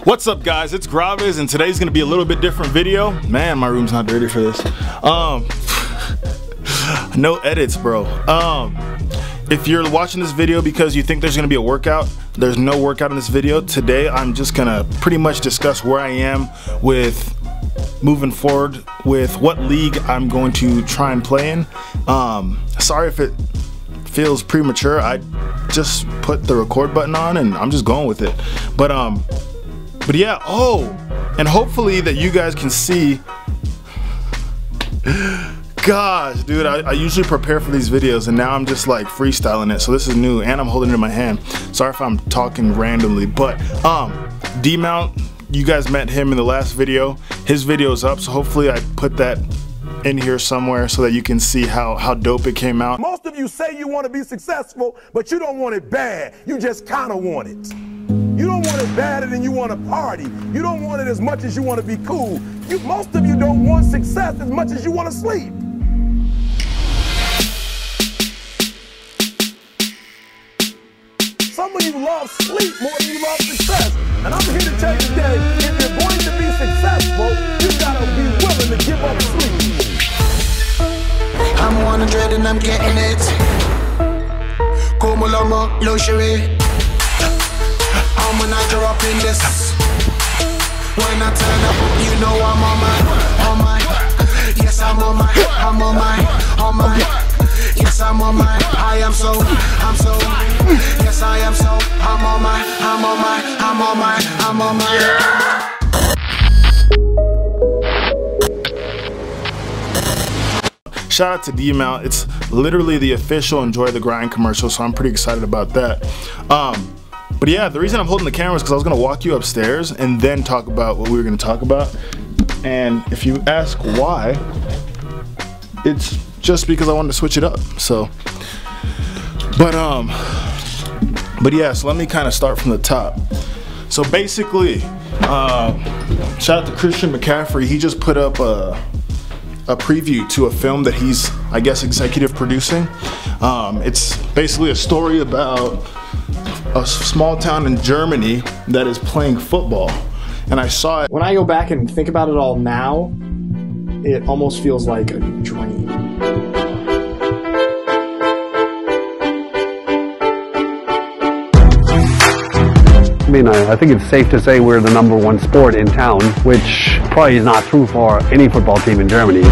What's up, guys? It's GrawVez, and today's gonna be a little bit different video. Man, my room's not dirty for this. No edits, bro. If you're watching this video because you think there's gonna be a workout, there's no workout in this video. Today, I'm just gonna pretty much discuss where I am with moving forward with what league I'm going to try and play in. Sorry if it feels premature. I just put the record button on and I'm just going with it. But yeah, and hopefully that you guys can see. Gosh, dude, I usually prepare for these videos and now I'm just like freestyling it. So this is new and I'm holding it in my hand. Sorry if I'm talking randomly, but D-Mount, you guys met him in the last video. His video is up, so hopefully I put that in here somewhere so that you can see how dope it came out. Most of you say you want to be successful, but you don't want it bad. You just kind of want it. You don't want it badder than you want to party. You don't want it as much as you want to be cool. Most of you don't want success as much as you want to sleep. Some of you love sleep more than you love success. And I'm here to tell you today, if you're going to be successful, you gotta be willing to give up sleep. I'm 100 and I'm getting it. Come along, luxury. I'm when I drop in this. When I turn up, you know I'm on my. Yes, I'm on my. Yes, I'm on my. I'm so. Yes, I am so. I'm on my. Shout out to D-Mount. It's literally the official Enjoy the Grind commercial, so I'm pretty excited about that. But yeah, the reason I'm holding the camera is because I was gonna walk you upstairs and then talk about what we were gonna talk about. And if you ask why, it's just because I wanted to switch it up. So, but yeah, so let me kind of start from the top. So basically, shout out to Christian McCaffrey. He just put up a preview to a film that he's, I guess, executive producing. It's basically a story about a small town in Germany that is playing football. And I saw it. When I go back and think about it all now, it almost feels like a dream. I mean, I think it's safe to say we're the #1 sport in town, which probably is not true for any football team in Germany.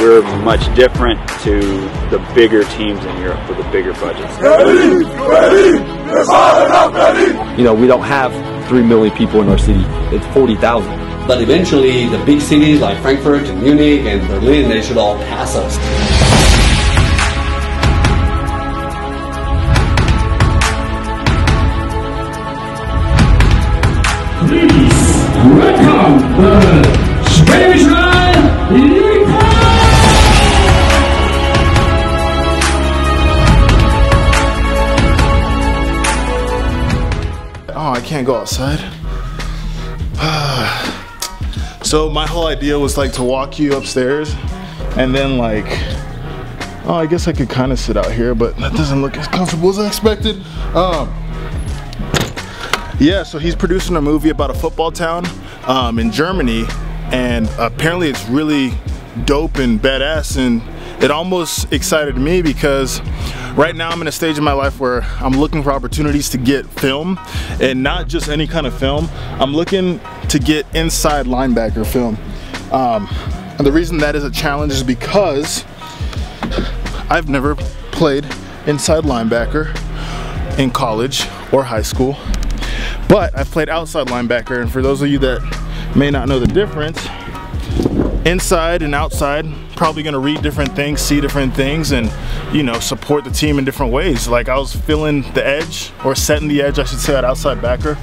We're much different to the bigger teams in Europe with the bigger budgets. You know, we don't have 3 million people in our city. It's 40,000. But eventually, the big cities like Frankfurt and Munich and Berlin, they should all pass us. Please welcome the Spanish Oh, I can't go outside. So my whole idea was like to walk you upstairs and then like, oh, I guess I could kind of sit out here, but that doesn't look as comfortable as I expected. Yeah, so he's producing a movie about a football town in Germany, and apparently it's really dope and badass, and it almost excited me because right now I'm in a stage in my life where I'm looking for opportunities to get film, and not just any kind of film. I'm looking to get inside linebacker film. And the reason that is a challenge is because I've never played inside linebacker in college or high school, but I've played outside linebacker, and for those of you that may not know the difference, inside and outside, probably gonna read different things, see different things, and you know, support the team in different ways. Like I was filling the edge, or setting the edge I should say, at outside backer.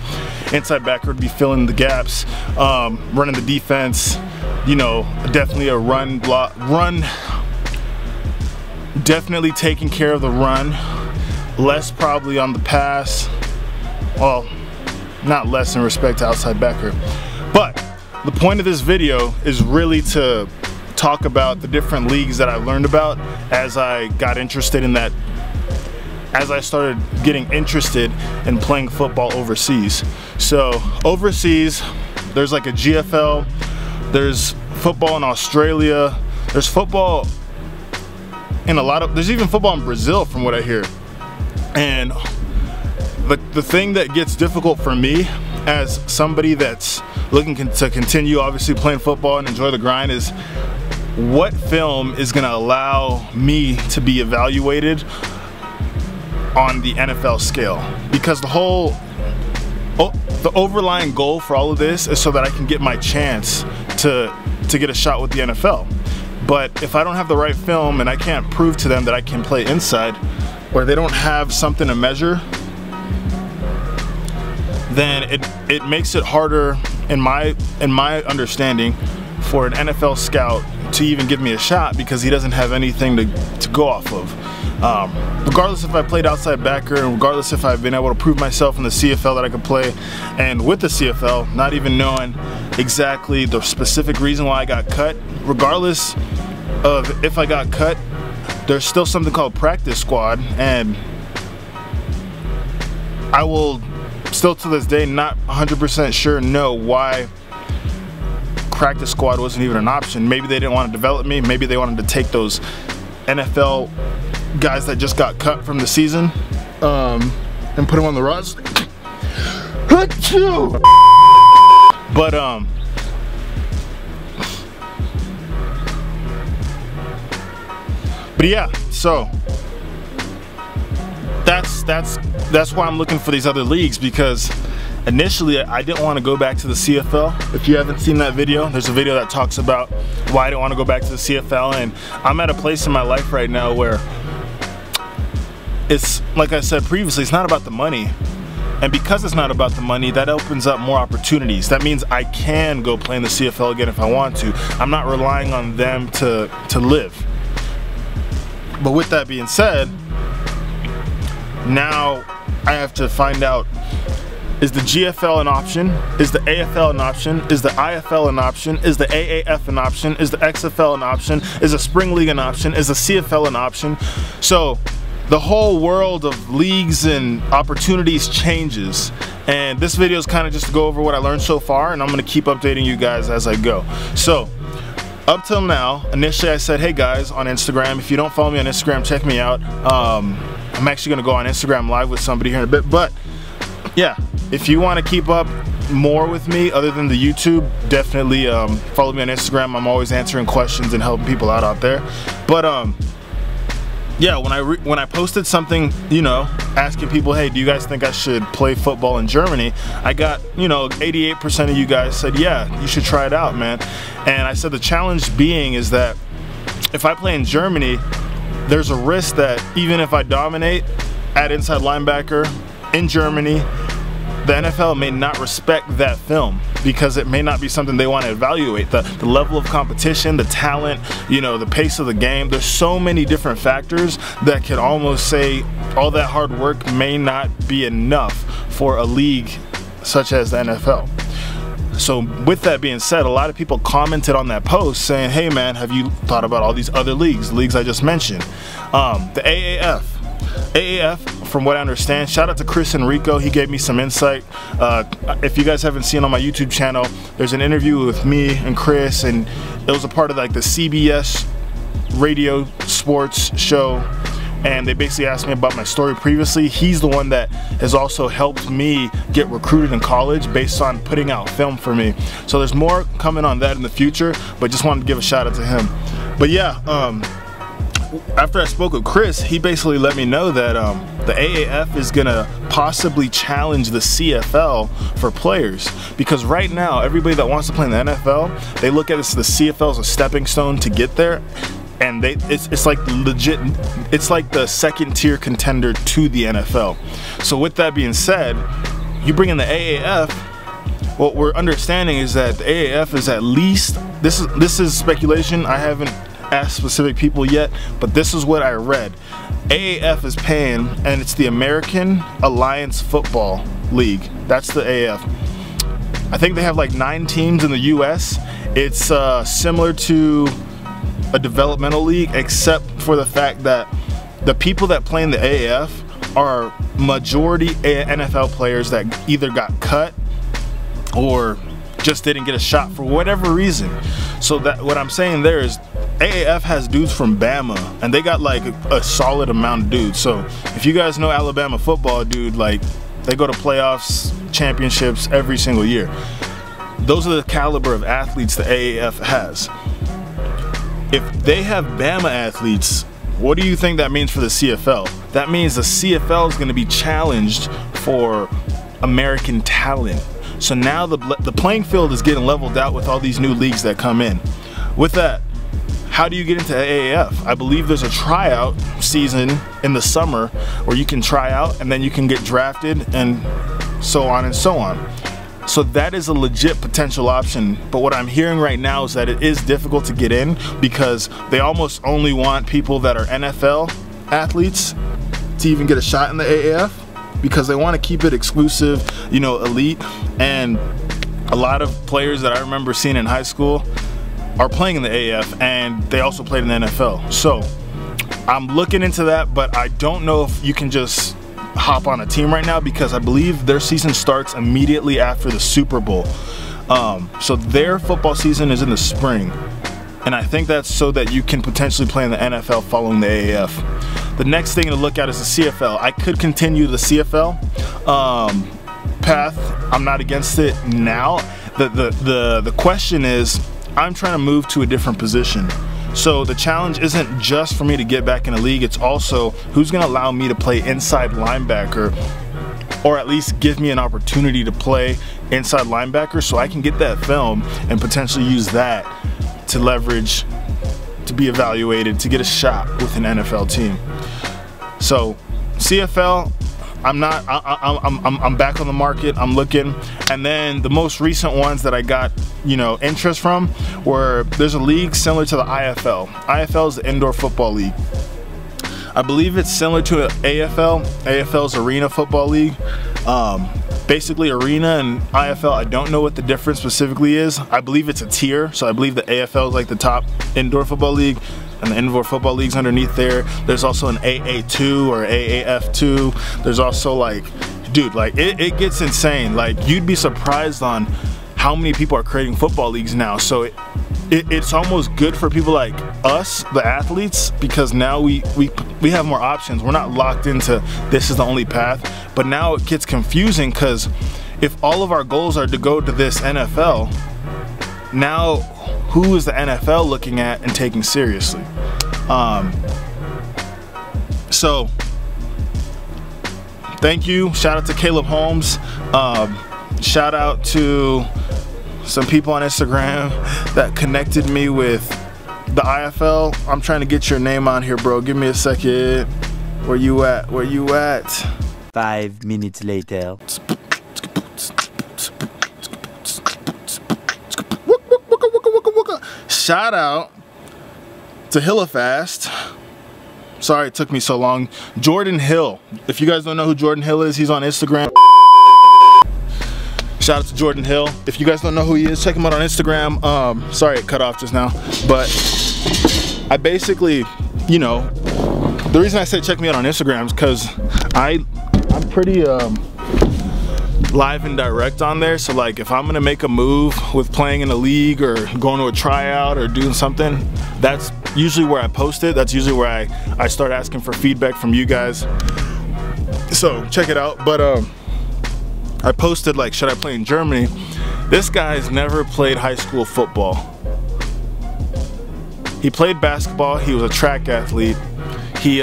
Inside backer would be filling the gaps, running the defense, you know, definitely a run block, definitely taking care of the run, less probably on the pass. Well, not less in respect to outside backer, but the point of this video is really to talk about the different leagues that I learned about as I got interested in that as I started getting interested in playing football overseas. So overseas, there's like a GFL, there's football in Australia, there's football in there's even football in Brazil from what I hear. And the thing that gets difficult for me as somebody that's looking to continue obviously playing football and enjoy the grind is what film is going to allow me to be evaluated on the NFL scale, because the overlying goal for all of this is so that I can get my chance to get a shot with the NFL. But if I don't have the right film and I can't prove to them that I can play inside, or they don't have something to measure, then it makes it harder in my understanding for an NFL scout to even give me a shot, because he doesn't have anything to go off of. Regardless if I played outside backer, and regardless if I've been able to prove myself in the CFL that I could play, and with the CFL, not even knowing exactly the specific reason why I got cut, regardless of if I got cut, there's still something called practice squad, and I will still to this day not 100% sure know why practice squad wasn't even an option. Maybe they didn't want to develop me, maybe they wanted to take those NFL guys that just got cut from the season and put them on the roster. But yeah, so that's why I'm looking for these other leagues, because initially I didn't want to go back to the CFL. If you haven't seen that video, there's a video that talks about why I didn't want to go back to the CFL, and I'm at a place in my life right now where it's, like I said previously, it's not about the money. And because it's not about the money, that opens up more opportunities. That means I can go play in the CFL again if I want to. I'm not relying on them to live. But with that being said, now I have to find out, is the GFL an option? Is the AFL an option? Is the IFL an option? Is the AAF an option? Is the XFL an option? Is the Spring League an option? Is the CFL an option? So the whole world of leagues and opportunities changes, and this video is kind of just to go over what I learned so far, and I'm going to keep updating you guys as I go. So up till now, initially I said, hey guys, on Instagram, if you don't follow me on Instagram, check me out. I'm actually going to go on Instagram live with somebody here in a bit, but yeah, if you want to keep up more with me other than the YouTube, definitely follow me on Instagram. I'm always answering questions and helping people out there. But yeah, when I posted something, you know, asking people, hey, do you guys think I should play football in Germany? I got, you know, 88% of you guys said, yeah, you should try it out, man. And I said the challenge being is that if I play in Germany, there's a risk that even if I dominate at inside linebacker in Germany, the NFL may not respect that film because it may not be something they want to evaluate. The level of competition, the talent, you know, the pace of the game. There's so many different factors that could almost say all that hard work may not be enough for a league such as the NFL. So with that being said, a lot of people commented on that post saying, hey man, have you thought about all these other leagues, the leagues I just mentioned? The AAF, from what I understand, shout out to Chris and Rico, he gave me some insight. If you guys haven't seen on my YouTube channel, there's an interview with me and Chris, and it was a part of like the CBS radio sports show, and they basically asked me about my story previously. He's the one that has also helped me get recruited in college based on putting out film for me. So there's more coming on that in the future, but just wanted to give a shout out to him. But yeah, after I spoke with Chris, he basically let me know that the AAF is gonna possibly challenge the CFL for players, because right now everybody that wants to play in the NFL, they look at this, the CFL as a stepping stone to get there, and it's like legit, it's like the second tier contender to the NFL. So with that being said, you bring in the AAF, what we're understanding is that the AAF is at least, this is speculation, I haven't asked specific people yet, but this is what I read. AAF is paying, and it's the American Alliance Football League. That's the AAF. I think they have like 9 teams in the US. It's similar to a developmental league, except for the fact that the people that play in the AAF are majority NFL players that either got cut or just didn't get a shot for whatever reason. So that what I'm saying there is AAF has dudes from Bama, and they got like a solid amount of dudes. So if you guys know Alabama football, dude, like they go to playoffs, championships every single year. Those are the caliber of athletes the AAF has. If they have Bama athletes, what do you think that means for the CFL? That means the CFL is going to be challenged for American talent. So now the playing field is getting leveled out with all these new leagues that come in. With that, how do you get into AAF? I believe there's a tryout season in the summer where you can try out and then you can get drafted and so on and so on. So that is a legit potential option, but what I'm hearing right now is that it is difficult to get in because they almost only want people that are NFL athletes to even get a shot in the AAF because they want to keep it exclusive, you know, elite. And a lot of players that I remember seeing in high school are playing in the AAF, and they also played in the NFL. So I'm looking into that, but I don't know if you can just hop on a team right now because I believe their season starts immediately after the Super Bowl. So their football season is in the spring, and I think that's so that you can potentially play in the NFL following the AAF. The next thing to look at is the CFL. I could continue the CFL path. I'm not against it now. The question is, I'm trying to move to a different position. So the challenge isn't just for me to get back in the league, it's also who's gonna allow me to play inside linebacker, or at least give me an opportunity to play inside linebacker so I can get that film and potentially use that to leverage, to be evaluated, to get a shot with an NFL team. So CFL, I'm back on the market, I'm looking. And then the most recent ones that I got, you know, interest from were, there's a league similar to the IFL. IFL is the Indoor Football League. I believe it's similar to an AFL. AFL's Arena Football League. Basically Arena and IFL, I don't know what the difference specifically is. I believe it's a tier, so I believe the AFL is like the top indoor football league, and the indoor football league's underneath there. There's also an AA2 or AAF2. There's also like, dude, like it gets insane. Like you'd be surprised on how many people are creating football leagues now. So it's almost good for people like us, the athletes, because now we have more options. We're not locked into this is the only path. But now it gets confusing because if all of our goals are to go to this NFL, now who is the NFL looking at and taking seriously? So thank you. Shout out to Caleb Holmes. Shout out to some people on Instagram that connected me with the IFL. I'm trying to get your name on here, bro. Give me a second. Where you at? Where you at? 5 minutes later. Shout out to Hillafast. Sorry it took me so long. Jordan Hill. If you guys don't know who Jordan Hill is, he's on Instagram. Shout out to Jordan Hill. If you guys don't know who he is, check him out on Instagram. Sorry it cut off just now, but I basically, you know, the reason I say check me out on Instagram is because I'm pretty live and direct on there. So like if I'm gonna make a move with playing in a league or going to a tryout or doing something, that's usually where I post it. That's usually where I start asking for feedback from you guys. So check it out. But I posted like, should I play in Germany? This guy's never played high school football. He played basketball, he was a track athlete. He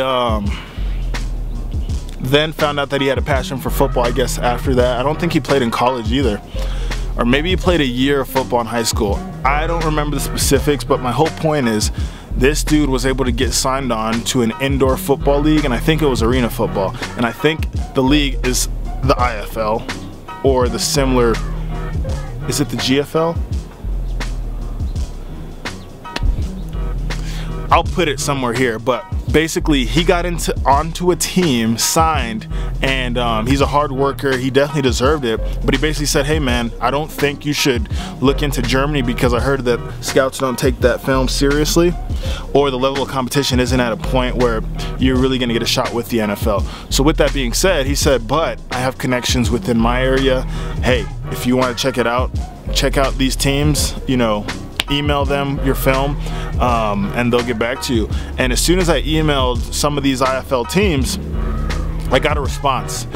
then found out that he had a passion for football, I guess, after that. I don't think he played in college either. Or maybe he played a year of football in high school. I don't remember the specifics, but my whole point is this dude was able to get signed on to an indoor football league, and I think it was arena football. And I think the league is the IFL or the similar, is it the GFL? I'll put it somewhere here, but basically he got onto a team, signed, and he's a hard worker. He definitely deserved it, but he basically said, hey man, I don't think you should look into Germany because I heard that scouts don't take that film seriously, or the level of competition isn't at a point where you're really going to get a shot with the NFL. So with that being said, he said, but I have connections within my area. Hey, if you want to check it out, check out these teams, you know, email them your film, and they'll get back to you. And as soon as I emailed some of these IFL teams, I got a response.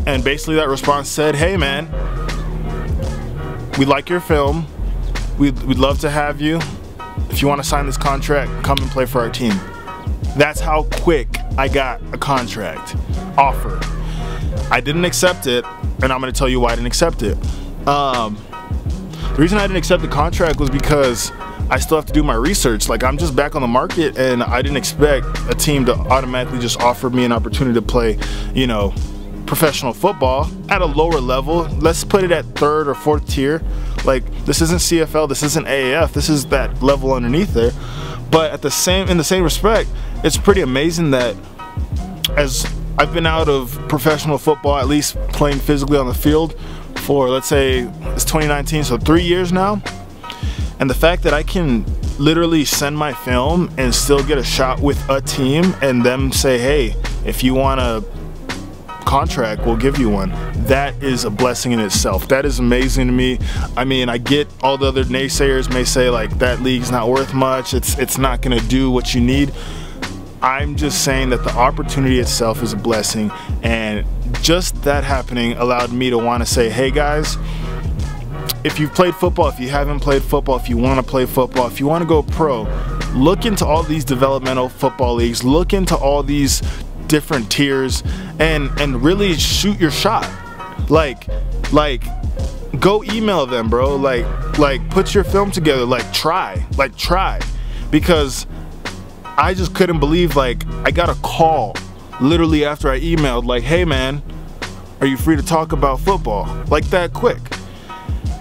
And basically that response said, hey man, we like your film, we'd love to have you. If you want to sign this contract, come and play for our team. That's how quick I got a contract offer. I didn't accept it, and I'm going to tell you why I didn't accept it. The reason I didn't accept the contract was because I still have to do my research. Like, I'm just back on the market, and I didn't expect a team to automatically just offer me an opportunity to play, you know, professional football at a lower level. Let's put it at 3rd or 4th tier. Like, this isn't CFL, this isn't AAF, this is that level underneath there. But in the same respect, it's pretty amazing that as I've been out of professional football, at least playing physically on the field, for, let's say, it's 2019, so 3 years now. And the fact that I can literally send my film and still get a shot with a team and them say, hey, if you want a contract, we'll give you one. That is a blessing in itself. That is amazing to me. I mean, I get all the other naysayers may say like that league's not worth much, it's not gonna do what you need. I'm just saying that the opportunity itself is a blessing, and just that happening allowed me to want to say, hey guys, if you've played football, if you haven't played football, if you want to play football, if you want to go pro, look into all these developmental football leagues, look into all these different tiers, and really shoot your shot. Like go email them, bro. Like put your film together. Like try, because I just couldn't believe, like, I got a call literally after I emailed, like, hey man, are you free to talk about football? Like that quick.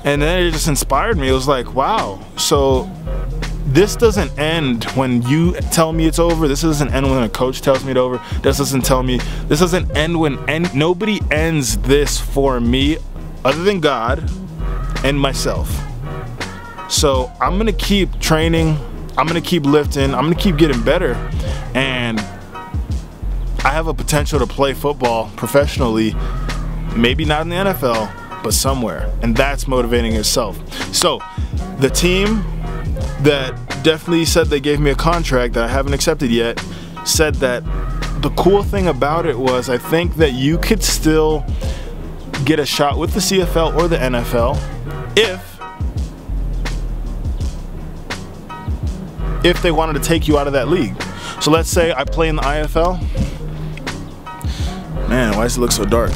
And then it just inspired me. It was like, wow, so this doesn't end when you tell me it's over. This doesn't end when a coach tells me it's over. This doesn't end when nobody ends this for me other than God and myself. So I'm gonna keep training, I'm gonna keep lifting, I'm gonna keep getting better, and I have a potential to play football professionally, maybe not in the NFL, but somewhere, and that's motivating itself. So the team that definitely said they gave me a contract that I haven't accepted yet said that the cool thing about it was, I think that you could still get a shot with the CFL or the NFL if they wanted to take you out of that league. So let's say I play in the IFL. Man, why does it look so dark?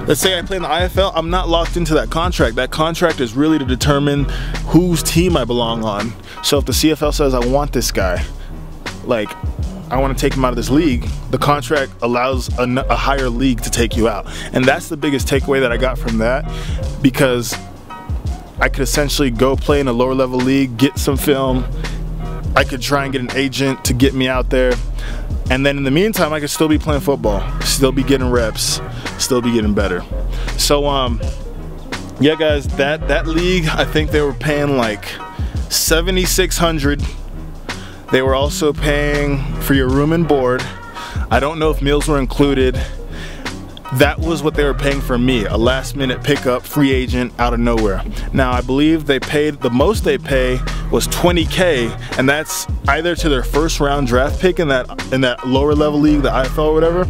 Let's say I play in the IFL, I'm not locked into that contract. That contract is really to determine whose team I belong on. So if the CFL says I want this guy, like I want to take him out of this league, the contract allows a higher league to take you out. And that's the biggest takeaway that I got from that, because I could essentially go play in a lower level league, get some film, I could try and get an agent to get me out there, and then in the meantime I could still be playing football, still be getting reps, still be getting better. So yeah guys, that league, I think they were paying like $7,600. They were also paying for your room and board. I don't know if meals were included. That was what they were paying for me, a last minute pickup, free agent out of nowhere. Now I believe they paid, the most they pay was $20K, and that's either to their first round draft pick in that lower level league, the IFL or whatever,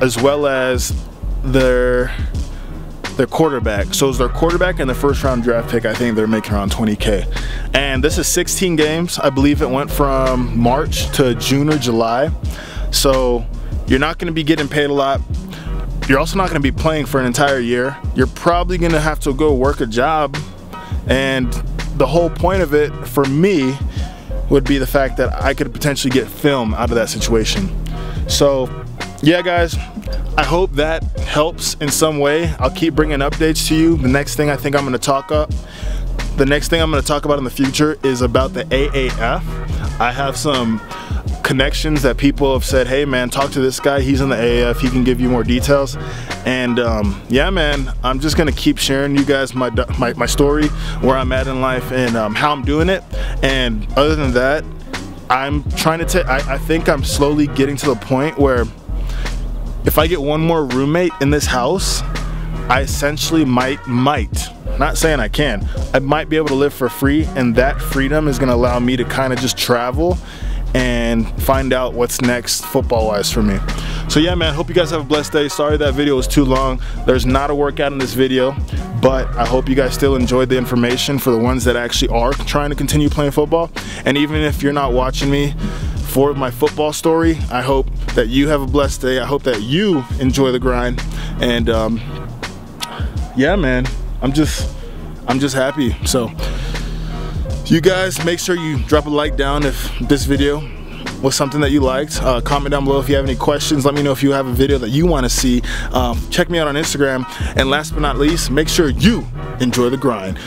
as well as their quarterback. So it's their quarterback and the first round draft pick. I think they're making around $20K. And this is 16 games. I believe it went from March to June or July. So you're not gonna be getting paid a lot. You're also not gonna be playing for an entire year. You're probably gonna have to go work a job. And the whole point of it for me would be the fact that I could potentially get film out of that situation. So yeah guys, I hope that helps in some way. I'll keep bringing updates to you. The next thing I think I'm going to talk about in the future is about the AAF. I have some connections that people have said, hey man, talk to this guy, he's in the AAF, he can give you more details. And yeah man, I'm just gonna keep sharing you guys my story, where I'm at in life, and how I'm doing it. And other than that, I'm trying to I think I'm slowly getting to the point where if I get one more roommate in this house, I essentially might, not saying I can, I might be able to live for free, and that freedom is gonna allow me to kind of just travel and find out what's next football-wise for me. So yeah man, hope you guys have a blessed day. Sorry that video was too long. There's not a workout in this video, but I hope you guys still enjoyed the information for the ones that actually are trying to continue playing football. And even if you're not watching me for my football story, I hope that you have a blessed day. I hope that you enjoy the grind. And yeah man, I'm just happy. So you guys, make sure you drop a like down if this video was something that you liked. Comment down below if you have any questions. Let me know if you have a video that you want to see. Check me out on Instagram. And last but not least, make sure you enjoy the grind.